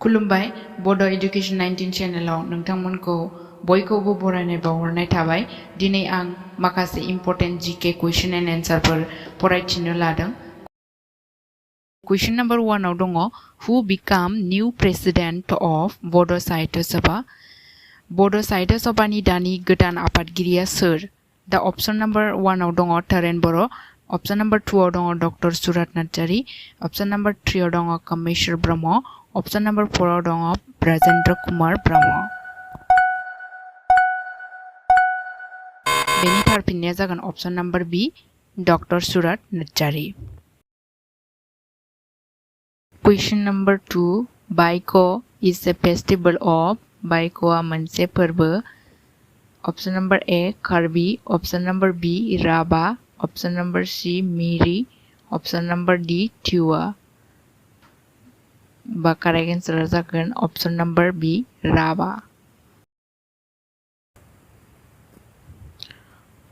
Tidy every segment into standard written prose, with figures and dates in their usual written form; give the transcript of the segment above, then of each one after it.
खुलुमबाय बड' एडुकेशन 19 चेनेलाव नोंथांमोनखौ बयखौबो बरायनाय बावहरनाय थाबाय। दिनै आं माखासे इम्पोर्टेन्ट जीके क्वेश्चन एन्ड एन्सारफोर फरायथिनो लादों। क्वेश्चन नम्बर 1 आव दङ who became new president of Bodo' Sahitya Sabha. बड' साहित्य सभानि दानि गोदान आफादगिरिया सोर? दा अपसन नम्बर 1 आव दङ तरेन बर', अपसन नम्बर 2 आव दङ doctor Surat Narzary, option number 3 आव दङ कमेश्वर ब्रह्म, अपसन नम्बर 4 आव दङ ब्रजेन्द्र कुमार ब्रह्म। बेनि थार फिननाया जागोन option number B doctor Surat Narzary. Question number 2 Baiko is a festival of. बाइकोआ मोनसे फोरबो। Option number A Karbi, option number B Rabha, option number C Miri, option number D Tiwa. बा करेक्ट आंसर जागोन option number B Rabha.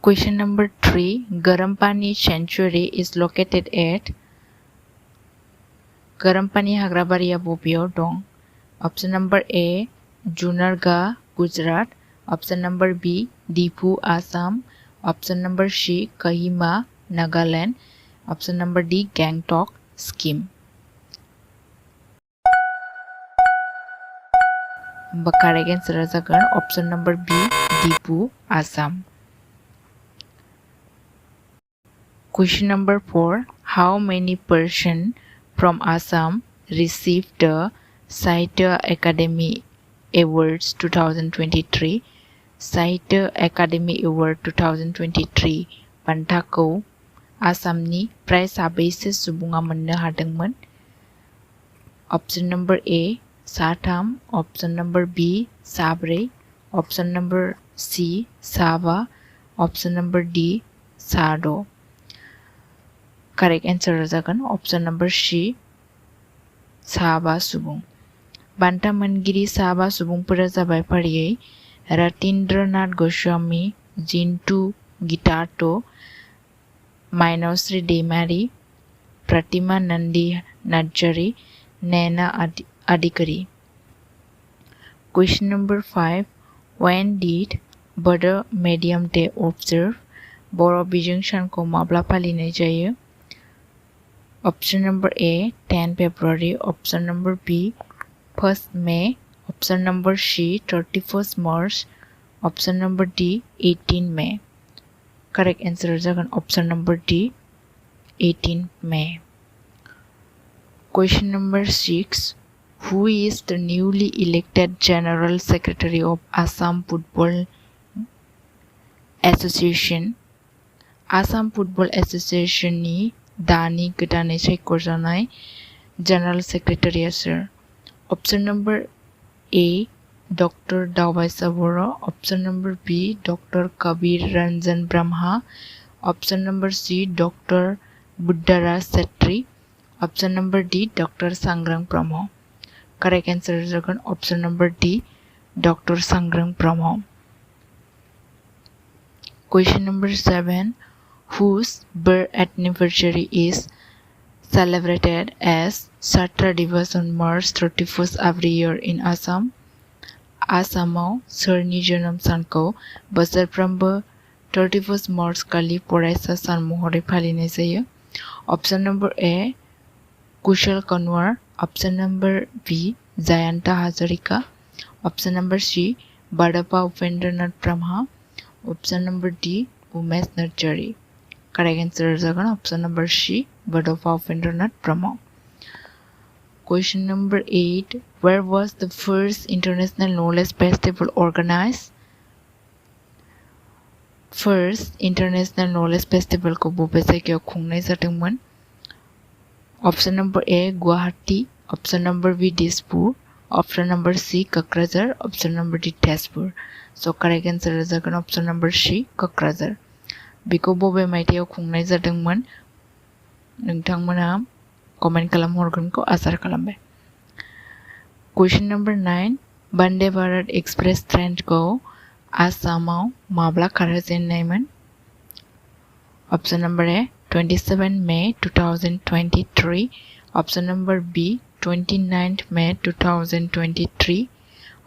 Question number 3 Garampani sanctuary is located at. Garampani हाग्राबारिया बबेयाव दं? Option number A Junagadh Gujarat, option number B Diphu Assam, option number C Kohima Nagaland, option number D Gangtok Sikkim. Correct answer जागोन option number B Diphu Assam. Question number 4 how many person from Assam received the साहित्य अकादमी Awards 2023। साहित्य अकादमी award 2023 बान्थाखौ आसामनि प्राय साबैसे सुबुङा मोननो हादोंमोन? ऑप्शन नंबर ए साथाम, ऑप्शन नंबर बी साब्रै, ऑप्शन नंबर सी साबा, ऑप्शन नंबर डी साद'। करेक्ट आंसर जागोन ऑप्शन नंबर सी साबा सुबुं। बान्था मोनगिरि साबा सुबुंफोरा जाबाय फारियै रतीन्द्रनाथ गोस्वामी, जिन्तु गीतार्थ, माइनावश्री दैमारी, प्रतिमा Nandi Narzary, Naina Adhikari. Question number 5 when did Bodo' medium day observe. Bodo' बिजों सानखौ माब्ला फालिनाय जायो? Option number A 10 February, option number B 1 May, option number C 31 March, option number D 18 May। Correct answer जागोन option number D 18 May। Question number 6 who is the newly elected general secretary of Assam football association. Assam football एसोसिएशननि दानि गोदानै सायख'जानाय general सेक्रेटारिया सोर? Option number A doctor Daobaisa Boro', option number B doctor Kabir Ranjan Brahma, option number C doctor Buddharaj Setri, option number D doctor Sangram Brahma. Correct answer जागोन option number D doctor Sangram Brahma. Question number 7 whose birth anniversary is celebrated as Chhatra Divas on March 31st every year in Assam। आसामाव सोरनि जोनोम सानखौ बोसोरफ्रोमबो 31 मार्च खालि फरायसा सान महरै फालिनाय जायो? Option number A Kushal Konwar, option number B Jayanta Hazarika, option number C Bodofa Upendranath Brahma, option number D Umesh Narzary. Correct answer जागोन option number C Bodofa Upendranath Brahma. Question number 8 where was the first international knowledge festival organized। First international knowledge festival को बबे जायगायाव खुंनाय जादोंमोन? Option number A Guwahati, option number B Dispur, option number C Kokrajhar, option number D Tezpur. So correct answer जागोन option number C Kokrajhar. बेखौ बबे मायथाइयाव खुंनाय जादोंमोन नोंथांमोनहा कमेन्ट खालामहरगोनखौ आसा खालामबाय। Question number 9 Vande Bharat express ट्रेनखौ आसामाव माब्ला खारहोजेननायमोन? Option number A 27 May 2023, option number B 29th May 2023.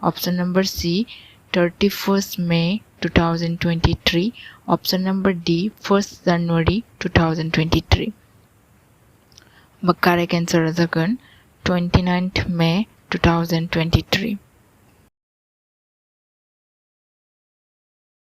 Option number C, 31st May 2023. Option number D, 1st January 2023. The correct answer is again 29th May 2023.